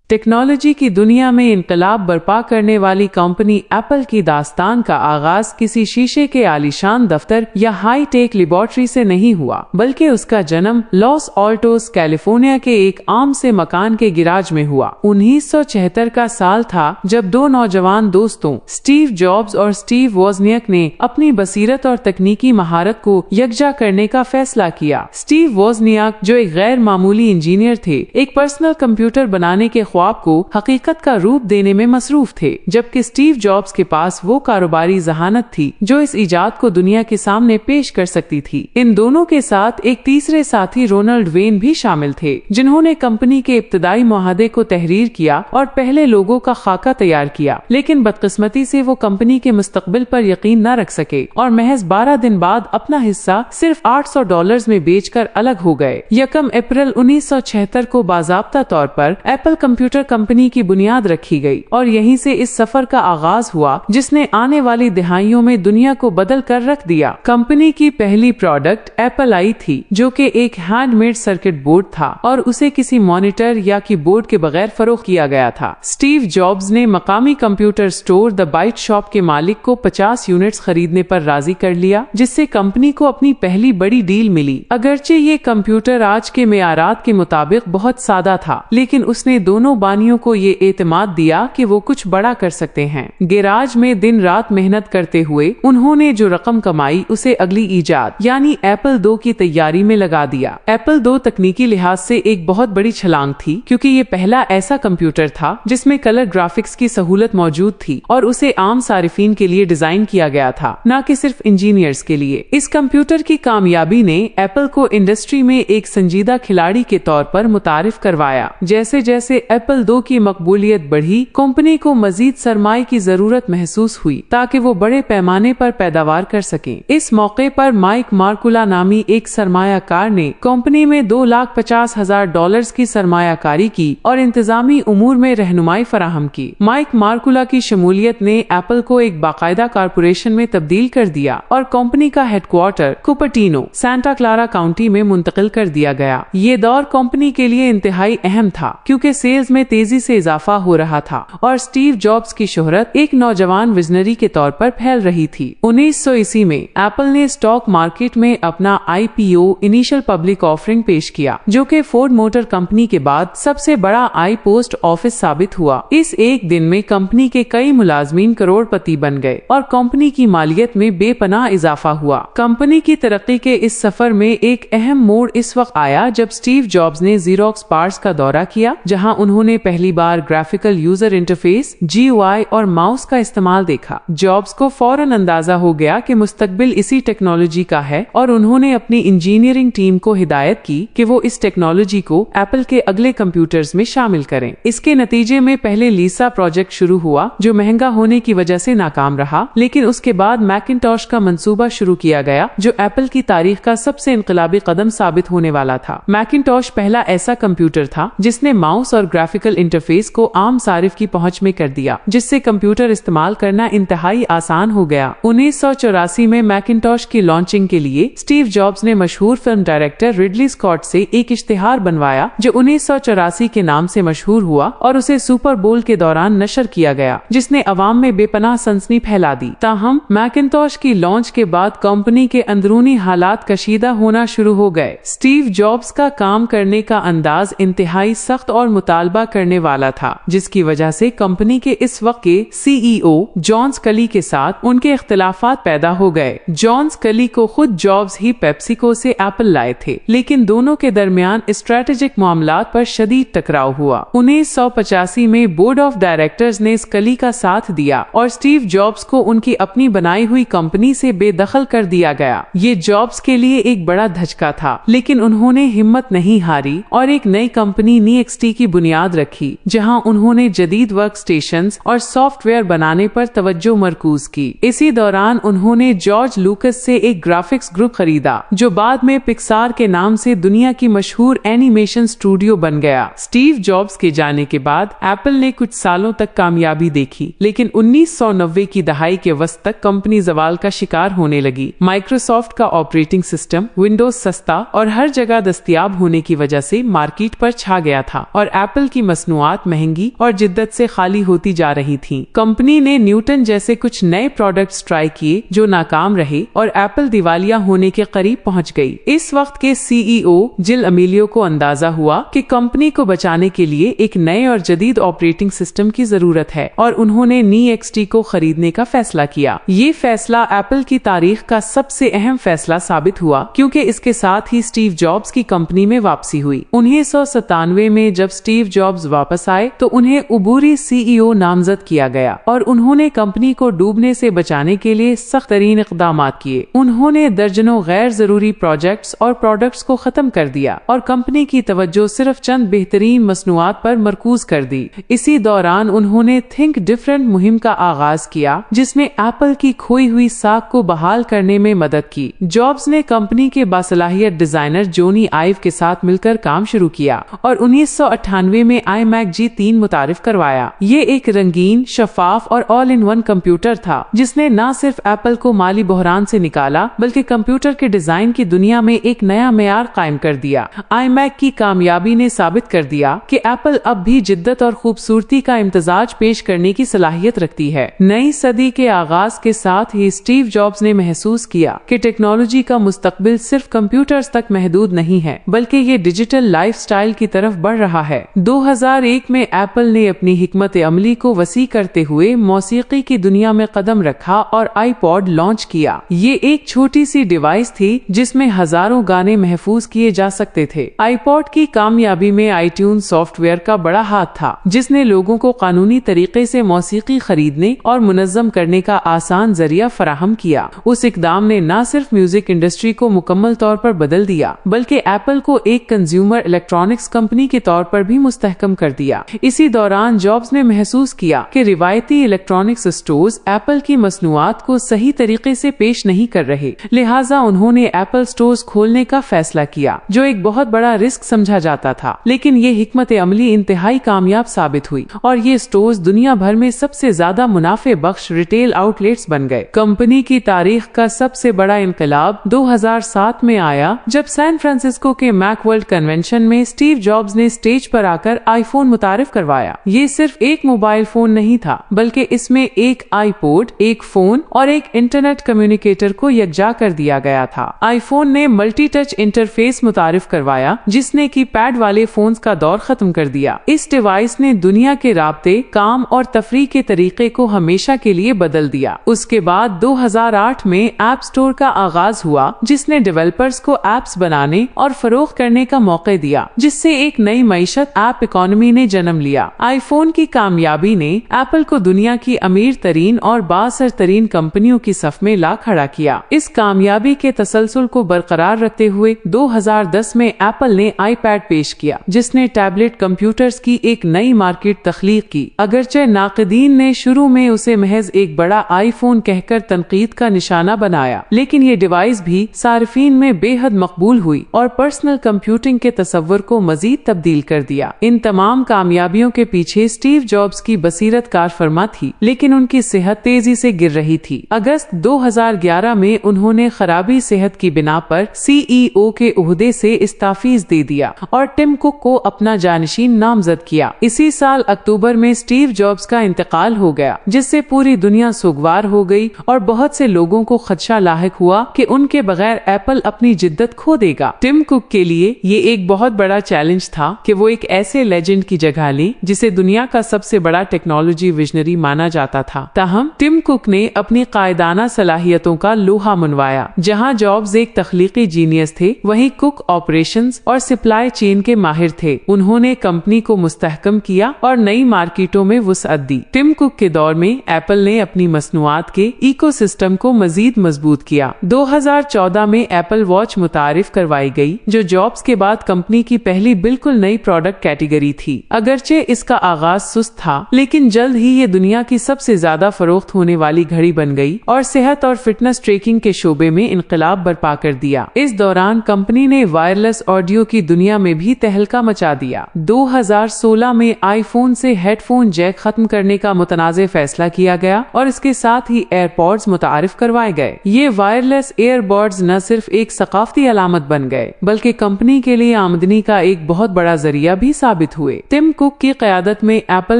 Technology की दुनिया में इनकलाब बर्पा करने वाली कंपनी एप्पल की दास्तान का आगाज किसी शीशे के आलीशान दफ्तर या हाई टेक लेबोरेटरी से नहीं हुआ, बल्कि उसका जन्म लॉस ऑल्टोस कैलिफोर्निया के एक आम से मकान के गिराज में हुआ। 1976 का साल था जब दो नौजवान दोस्तों स्टीव जॉब्स और स्टीव वोजनियक ने अपनी बसीरत और तकनीकी महारत को यकजा करने का फैसला किया। स्टीव वोजनियक, जो एक गैर मामूली इंजीनियर थे, एक पर्सनल कंप्यूटर बनाने के ख्वाब को हकीकत का रूप देने में मसरूफ थे, जबकि स्टीव जॉब्स के पास वो कारोबारी जहानत थी जो इस इजाद को दुनिया के सामने पेश कर सकती थी। इन दोनों के साथ एक तीसरे साथी रोनाल्ड वेन भी शामिल थे, जिन्होंने कंपनी के इब्तदाई मुआहदे को तहरीर किया और पहले लोगों का खाका तैयार किया, लेकिन बदकिस्मती से वो कंपनी के मुस्तकबिल पर यकीन न रख सके और महज 12 दिन बाद अपना हिस्सा सिर्फ $800 में बेचकर अलग हो गए। 1 अप्रैल 1976 को बाज़ाब्ता तौर पर एप्पल कंप्यूटर कंपनी की बुनियाद रखी गई और यहीं से इस सफर का आगाज हुआ जिसने आने वाली दिहाइयों में दुनिया को बदल कर रख दिया। कंपनी की पहली प्रोडक्ट एप्पल आई थी, जो कि एक हैंडमेड सर्किट बोर्ड था और उसे किसी मॉनिटर या कीबोर्ड के बगैर फरोख्त किया गया था। स्टीव जॉब्स ने मकामी computer store the Byte Shop के मालिक को 50 यूनिट्स खरीदने पर राजी कर लिया, जिससे कंपनी को अपनी पहली बड़ी डील मिली। अगरचे ये कंप्यूटर आज के मेयारात के मुताबिक बहुत सादा था, लेकिन उसने दोनों बानियों को ये एतमाद दिया कि वो कुछ बड़ा कर सकते हैं। गैराज में दिन रात मेहनत करते हुए उन्होंने जो रकम कमाई उसे अगली इजाद यानी एप्पल 2 की तैयारी में लगा दिया। एप्पल 2 तकनीकी लिहाज से एक बहुत बड़ी छलांग थी, क्योंकि ये पहला ऐसा कंप्यूटर था जिसमें कलर ग्राफिक्स की सहूलत मौजूद थी और उसे आम सारिफीन के लिए डिजाइन किया गया था, न कि सिर्फ इंजीनियर्स के लिए। इस कंप्यूटर की कामयाबी ने एप्पल को इंडस्ट्री में एक संजीदा खिलाड़ी के तौर पर मुतारिफ करवाया। जैसे जैसे एप्पल 2 की मकबूलियत बढ़ी, कंपनी को मजीद सरमाए की जरूरत महसूस हुई ताकि वो बड़े पैमाने पर पैदावार कर सकें। इस मौके पर माइक मार्कुला नामी एक सरमायाकार ने कंपनी में $250,000 की सरमायाकारी की और इंतजामी उमूर में रहनुमाई फराहम की। माइक मार्कुला की शमूलियत ने एप्पल को एक बाकायदा कारपोरेशन में तब्दील कर दिया और कंपनी का headquarter Cupertino, Santa Clara county में मुंतकिल कर दिया गया। ये दौर कंपनी के लिए इंतहाई अहम था, क्योंकि सेल्स में तेजी से इजाफा हो रहा था और स्टीव जॉब्स की शोहरत एक नौजवान विजनरी के तौर पर फैल रही थी। 1900 ईस्वी में एप्पल ने स्टॉक मार्केट में अपना IPO इनिशियल पब्लिक ऑफरिंग पेश किया, जो कि फोर्ड मोटर कंपनी के बाद सबसे बड़ा आई पोस्ट ऑफिस साबित हुआ। इस एक दिन में कंपनी के कई मुलाजमीन करोड़पति बन गए और कंपनी की मालियत में बेपनाह इजाफा हुआ। कंपनी की तरक्की के इस सफर में एक अहम मोड़ इस वक्त आया जब स्टीव जॉब्स ने ज़ीरोक्स पार्ट्स का दौरा किया, जहां उन्होंने पहली बार ग्राफिकल यूजर इंटरफेस GUI और माउस का इस्तेमाल देखा। जॉब्स को फौरन अंदाजा हो गया कि मुस्तकबिल इसी टेक्नोलॉजी का है और उन्होंने अपनी इंजीनियरिंग टीम को हिदायत की कि वो इस टेक्नोलॉजी को एप्पल के अगले कंप्यूटर्स में शामिल करें। इसके नतीजे में पहले लीसा प्रोजेक्ट शुरू हुआ, जो महंगा होने की वजह से नाकाम रहा, लेकिन उसके बाद मैकिंटॉश का मंसूबा शुरू किया गया, जो एप्पल की तारीख का सबसे इनकलाबी कदम साबित होने वाला था। मैकिंटॉश पहला ऐसा कंप्यूटर था जिसने माउस और ग्राफिकल इंटरफेस को आम सारिफ की पहुंच में कर दिया, जिससे कंप्यूटर इस्तेमाल करना इंतहाई आसान हो गया। 1984 में मैकिंटॉश की लॉन्चिंग के लिए स्टीव जॉब्स ने मशहूर फिल्म डायरेक्टर रिडली स्कॉट से एक इश्तिहार बनवाया, जो 1984 के नाम से मशहूर हुआ और उसे सुपर बोल के दौरान नशर किया गया, जिसने अवाम में बेपनाह सनसनी फैला दी। ताहम मैकिंटॉश की लॉन्च के बाद कंपनी के अंदरूनी हालात कशीदा होना शुरू हो गए। स्टीव जॉब्स का काम करने का अंदाज इंतहाई सख्त और मुतालबा करने वाला था, जिसकी वजह से कंपनी के इस वक्त के CEO जॉन स्कली के साथ उनके इख्तिलाफात पैदा हो गए। जॉन स्कली को खुद जॉब्स ही पेप्सिको से एप्पल लाए थे, लेकिन दोनों के दरमियान स्ट्रेटेजिक मामलात पर शदीद टकराव हुआ। 1985 में बोर्ड ऑफ डायरेक्टर्स ने स्कली का साथ दिया और स्टीव जॉब्स को उनकी अपनी बनाई हुई कंपनी से बेदखल कर दिया गया। ये जॉब्स के लिए एक बड़ा धचका था, लेकिन उन्होंने हिम्मत नहीं हारी और एक नई कंपनी NeXT की बुनियाद रखी, जहां उन्होंने जदीद वर्क स्टेशंस और सॉफ्टवेयर बनाने पर तवज्जो मरकूज की। इसी दौरान उन्होंने जॉर्ज लूकस से एक ग्राफिक्स ग्रुप खरीदा, जो बाद में पिक्सार के नाम से दुनिया की मशहूर एनिमेशन स्टूडियो बन गया। स्टीव जॉब्स के जाने के बाद एप्पल ने कुछ सालों तक कामयाबी देखी, लेकिन 1990 की दहाई के वस्त तक कंपनी जवाल का शिकार होने लगी। माइक्रोसॉफ्ट का ऑपरेटिंग सिस्टम विंडोज सस्ता और हर जगह दस्तयाब होने की वजह से मार्केट पर छा गया था और एप्पल की की मसनूआत महंगी और जिद्दत से खाली होती जा रही थीं। कंपनी ने न्यूटन जैसे कुछ नए प्रोडक्ट्स ट्राई किए जो नाकाम रहे और एप्पल दिवालिया होने के करीब पहुंच गई। इस वक्त के सीईओ जिल अमेलियो को अंदाजा हुआ कि कंपनी को बचाने के लिए एक नए और जदीद ऑपरेटिंग सिस्टम की जरूरत है और उन्होंने नी एक्सटी को खरीदने का फैसला किया। ये फैसला एप्पल की तारीख का सबसे अहम फैसला साबित हुआ क्योंकि इसके साथ ही स्टीव जॉब्स की कंपनी में वापसी हुई। 1997 में जब स्टीव जॉब्स वापस आए तो उन्हें उबूरी सीईओ नामजद किया गया और उन्होंने कंपनी को डूबने से बचाने के लिए सख्त तरीन इक़दामात किए। उन्होंने दर्जनों गैर जरूरी प्रोजेक्ट्स और प्रोडक्ट्स को खत्म कर दिया और कंपनी की तवज्जो सिर्फ चंद बेहतरीन मसनूआत पर मरकूज कर दी। इसी दौरान उन्होंने थिंक डिफरेंट मुहिम का आगाज किया जिसमें एप्पल की खोई हुई साख को बहाल करने में मदद की। जॉब्स ने कंपनी के बासलाहियत डिजाइनर जोनी आइव के साथ मिलकर काम शुरू किया और 1998 में iMac G3 मुतारिफ करवाया। ये एक रंगीन, शफाफ और ऑल इन वन कंप्यूटर था जिसने न सिर्फ एप्पल को माली बहरान से निकाला बल्कि कंप्यूटर के डिजाइन की दुनिया में एक नया मेयार कायम कर दिया। iMac की कामयाबी ने साबित कर दिया कि एप्पल अब भी जिद्दत और खूबसूरती का इम्तजाज पेश करने की सलाहियत रखती है। नई सदी के आगाज के साथ ही स्टीव जॉब्स ने महसूस किया कि टेक्नोलॉजी का मुस्तकबिल सिर्फ कंप्यूटर्स तक महदूद नहीं है बल्कि ये डिजिटल लाइफस्टाइल की तरफ बढ़ रहा है। 2001 में एप्पल ने अपनी हिकमत अमली को वसी करते हुए मौसीकी की दुनिया में कदम रखा और आईपॉड लॉन्च किया। ये एक छोटी सी डिवाइस थी जिसमें हजारों गाने महफूज किए जा सकते थे। आईपॉड की कामयाबी में आईट्यून सॉफ्टवेयर का बड़ा हाथ था जिसने लोगों को कानूनी तरीके से मौसीकी खरीदने और मुनज़्ज़म करने का आसान जरिया फराहम किया। उस इकदाम ने न सिर्फ म्यूजिक इंडस्ट्री को मुकम्मल तौर पर बदल दिया बल्कि एप्पल को एक कंज्यूमर इलेक्ट्रॉनिक्स कंपनी के तौर पर भी मुस्तहकम कर दिया। इसी दौरान जॉब्स ने महसूस किया कि रिवायती इलेक्ट्रॉनिक्स स्टोर्स एप्पल की मसनूआत को सही तरीके से पेश नहीं कर रहे, लिहाजा उन्होंने एप्पल स्टोर्स खोलने का फैसला किया जो एक बहुत बड़ा रिस्क समझा जाता था। लेकिन ये हिकमत अमली इंतहाई कामयाब साबित हुई और ये स्टोर्स दुनिया भर में सबसे ज्यादा मुनाफे बख्श रिटेल आउटलेट्स बन गए। कंपनी की तारीख का सबसे बड़ा इनकलाब 2007 में आया जब सैन फ्रांसिस्को के मैक वर्ल्ड कन्वेंशन में स्टीव जॉब्स ने स्टेज पर आकर आईफोन मुतारिफ करवाया। ये सिर्फ एक मोबाइल फोन नहीं था बल्कि इसमें एक आईपॉड, एक फोन और एक इंटरनेट कम्युनिकेटर को यकजा कर दिया गया था। आईफोन ने मल्टी टच इंटरफेस मुतारिफ करवाया जिसने की पैड वाले फोन्स का दौर खत्म कर दिया। इस डिवाइस ने दुनिया के राब्ते, काम और तफरीह के तरीके को हमेशा के लिए बदल दिया। उसके बाद 2008 में ऐप स्टोर का आगाज हुआ जिसने डेवलपर्स को एप्स बनाने और फरोख्त करने का मौका दिया, जिससे एक नई मईशत ऐप इकोनॉमी ने जन्म लिया। आईफोन की कामयाबी ने एप्पल को दुनिया की अमीर तरीन और बाअसर तरीन कंपनियों की सफ में ला खड़ा किया। इस कामयाबी के तसलसल को बरकरार रखते हुए 2010 में एप्पल ने आईपैड पेश किया जिसने टैबलेट कंप्यूटर्स की एक नई मार्केट तख्लीक की। अगरचे नाक़दीन ने शुरू में उसे महज एक बड़ा आईफोन कहकर तनकीद का निशाना बनाया, लेकिन ये डिवाइस भी सार्फिन में बेहद मकबूल हुई और पर्सनल कंप्यूटिंग के तस्वर को मजीद तब्दील कर दिया। इन तमाम कामयाबियों के पीछे स्टीव जॉब्स की बसीरत कारफरमा थी, लेकिन उनकी सेहत तेजी से गिर रही थी। अगस्त 2011 में उन्होंने खराबी सेहत की बिना पर सीईओ के ओहदे से इस्ताफीज दे दिया और टिम कुक को अपना जानशीन नामजद किया। इसी साल अक्टूबर में स्टीव जॉब्स का इंतकाल हो गया जिससे पूरी दुनिया सुगवार हो गई और बहुत से लोगों को खदशा लाहिक हुआ कि उनके बगैर एप्पल अपनी जिद्दत खो देगा। टिम कुक के लिए ये एक बहुत बड़ा चैलेंज था कि वो एक ऐसे लेजेंड की जगह ले जिसे दुनिया का सबसे बड़ा टेक्नोलॉजी विजनरी माना जाता था। ताहम टिम कुक ने अपनी कायदाना सलाहियतों का लोहा मनवाया। जहां जॉब्स एक तख्लीकी जीनियस थे, वहीं कुक ऑपरेशंस और सप्लाई चेन के माहिर थे। उन्होंने कंपनी को मुस्तहकम किया और नई मार्केटों में वुसअत दी। टिम कुक के दौर में एप्पल ने अपनी मसनूआत के इकोसिस्टम को मजीद मजबूत किया। 2014 में एप्पल वॉच मुतारिफ करवाई गई जो जॉब्स के बाद कंपनी की पहली बिल्कुल नई प्रोडक्ट कैटेगरी थी। अगरचे इसका आगाज सुस्त था, लेकिन जल्द ही ये दुनिया की सबसे ज्यादा फरोख्त होने वाली घड़ी बन गई और सेहत और फिटनेस ट्रैकिंग के शोबे में इनकलाब बर्पा कर दिया। इस दौरान कंपनी ने वायरलेस ऑडियो की दुनिया में भी तहलका मचा दिया। 2016 में आईफोन से हेडफोन जैक खत्म करने का मुतनाज़े फैसला किया गया और इसके साथ ही एयरपॉड्स मुतारिफ करवाए गए। ये वायरलेस एयरबड्स न सिर्फ एक सकाफती अलामत बन गए बल्कि कंपनी के लिए आमदनी का एक बहुत बड़ा जरिया भी साबित साबित हुए। टिम कुक की क़यादत में एप्पल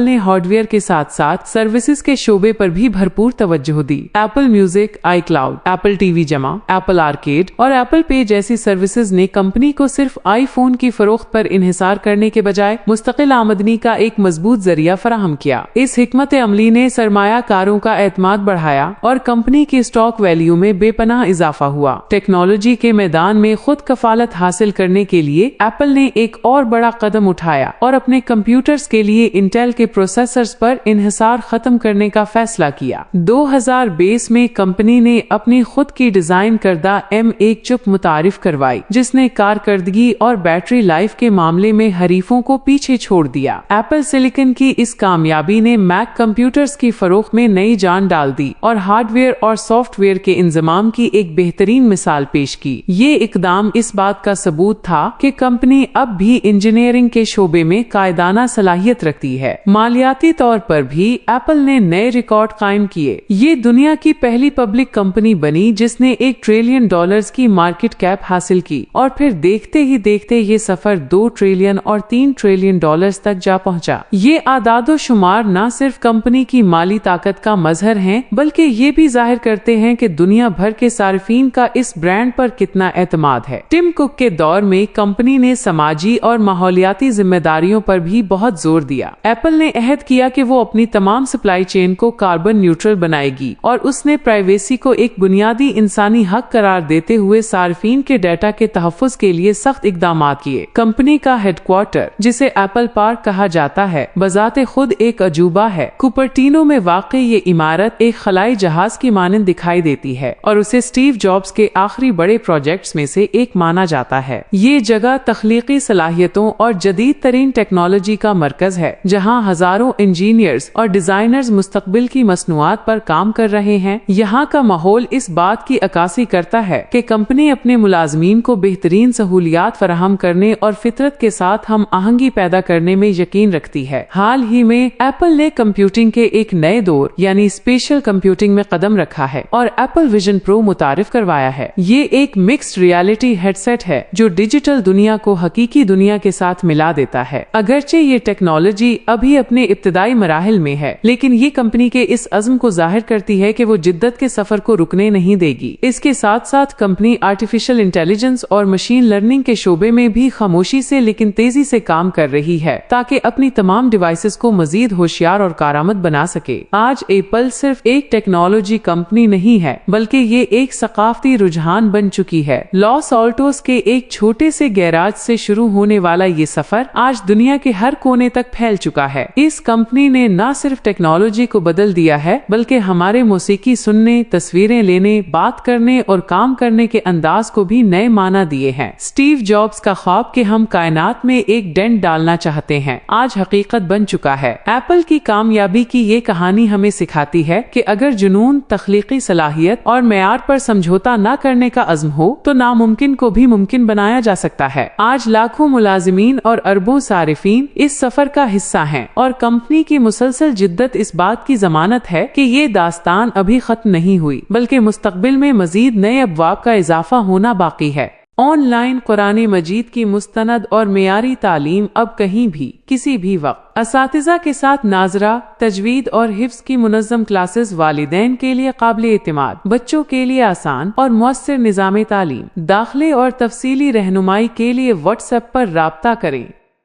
ने हार्डवेयर के साथ साथ सर्विसेज के शोबे पर भी भरपूर तवज्जो दी। Apple Music, iCloud, Apple TV जमा, एप्पल आर्केड और एप्पल पे जैसी सर्विसेज ने कंपनी को सिर्फ आईफोन की फरोख्त पर इन्हिसार करने के बजाय मुस्तकिल आमदनी का एक मजबूत जरिया फराहम किया। इस हिकमत अमली ने सरमायाकारों का एतमाद बढ़ाया और कंपनी की स्टॉक वैल्यू में बेपनाह इजाफा हुआ। टेक्नोलॉजी के मैदान में खुद कफालत हासिल करने के लिए एप्पल ने एक और बड़ा कदम उठाया और अपने कंप्यूटर्स के लिए इंटेल के प्रोसेसर्स पर इन्हिसार खत्म करने का फैसला किया। 2020 में कंपनी ने अपनी खुद की डिजाइन करदा M1 चिप मुतारिफ करवाई, जिसने कारकर्दगी और बैटरी लाइफ के मामले में हरीफों को पीछे छोड़ दिया। एप्पल सिलिकन की इस कामयाबी ने मैक कंप्यूटर्स की फरोख्त में नई जान डाल दी और हार्डवेयर और सॉफ्टवेयर के इंजमाम की एक बेहतरीन मिसाल पेश की। ये इकदाम इस बात का सबूत था कि कंपनी अब भी इंजीनियरिंग के शोबे में कायदाना सलाहियत रखती है। मालियाती तौर पर भी एप्पल ने नए रिकॉर्ड कायम किए। ये दुनिया की पहली पब्लिक कंपनी बनी जिसने $1 ट्रिलियन की मार्केट कैप हासिल की और फिर देखते ही देखते ये सफर $2 ट्रिलियन और $3 ट्रिलियन तक जा पहुंचा। ये आदादो शुमार न सिर्फ कंपनी की माली ताकत का मजहर हैं, बल्कि ये भी जाहिर करते हैं कि दुनिया भर के सार्फिन का इस ब्रांड पर कितना एतमाद है। टिम कुक के दौर में कंपनी ने समाजी और माहौलियाती जिम्मेदारियों पर भी बहुत जोर दिया। एप्पल ने अहद किया कि वो अपनी तमाम सप्लाई चेन को कार्बन न्यूट्रल बनाएगी और उसने प्राइवेसी को एक बुनियादी इंसानी हक करार देते हुए सार्फिन के डाटा के तहफ़्फ़ुज़ के लिए सख्त इक़दाम किए। कंपनी का हेडक्वार्टर, जिसे एप्पल पार्क कहा जाता है, बजाते खुद एक अजूबा है। कुपर्टिनो में वाक़ ये इमारत एक खलाई जहाज की मानंद दिखाई देती है और उसे स्टीव जॉब्स के आखिरी बड़े प्रोजेक्ट्स में से एक माना जाता है। ये जगह तख्लीकी सलाहियतों और जदीद तरीन टेक्नोलॉजी का मरकज है, जहाँ हजारों इंजीनियर्स और डिजाइनर्स मुस्तकबिल की मसनूआत पर काम कर रहे हैं। यहाँ का माहौल इस बात की अक्कासी करता है कि कंपनी अपने मुलाजमीन को बेहतरीन सहूलियात फराहम करने और फितरत के साथ हम आहंगी पैदा करने में यकीन रखती है। हाल ही में एप्पल ने कंप्यूटिंग के एक नए दौर यानी स्पेशल कंप्यूटिंग में कदम रखा है और एप्पल विजन प्रो मुतारिफ करवाया है। ये एक मिक्स्ड रियलिटी हेडसेट है जो डिजिटल दुनिया को हकीकी दुनिया के साथ मिला देता है। अगरचे ये टेक्नोलॉजी अभी अपने इब्तदाई मराहिल में है, लेकिन ये कंपनी के इस अज़्म को जाहिर करती है कि वो जिद्दत के सफर को रुकने नहीं देगी। इसके साथ साथ कंपनी आर्टिफिशियल इंटेलिजेंस और मशीन लर्निंग के शोबे में भी खामोशी से लेकिन तेजी से काम कर रही है ताकि अपनी तमाम डिवाइसेस को मजीद होशियार और कारआमद बना सके। आज एप्पल सिर्फ एक टेक्नोलॉजी कंपनी नहीं है, बल्कि ये एक सकाफती रुझान बन चुकी है। लॉस ऑल्टोस के एक छोटे से गैराज से शुरू होने वाला ये सफर आज दुनिया के हर कोने तक फैल चुका है। इस कंपनी ने न सिर्फ टेक्नोलॉजी को बदल दिया है, बल्कि हमारे मौसीकी सुनने, तस्वीरें लेने, बात करने और काम करने के अंदाज को भी नए माना दिए हैं। स्टीव जॉब्स का ख्वाब कि हम कायनात में एक डेंट डालना चाहते हैं, आज हकीकत बन चुका है। एप्पल की कामयाबी की ये कहानी हमें सिखाती है कि अगर जुनून, तख्लीकी सलाहियत और मेयार पर समझौता न करने का अज़्म हो तो नामुमकिन को भी मुमकिन बनाया जा सकता है। आज लाखों मुलाजिमीन और अरबों सारिफीन इस सफर का हिस्सा हैं और कंपनी की मुसलसल जिद्दत इस बात की जमानत है कि ये दास्तान अभी खत्म नहीं हुई, बल्कि मुस्तकबिल में मजीद नए अबवाब का इजाफा होना बाकी है। ऑनलाइन कुरान मजीद की मुस्तनद और मेयारी तालीम अब कहीं भी किसी भी वक्त असातिज़ा के साथ नाजरा, तजवीद और हिफ्ज़ की मुनज़्ज़म क्लासेस वालिदैन के लिए काबिल एतमाद, बच्चों के लिए आसान और मुअस्सिर निज़ाम तालीम। दाखिले और तफसीली रहनुमाई के लिए व्हाट्सएप पर राब्ता करें।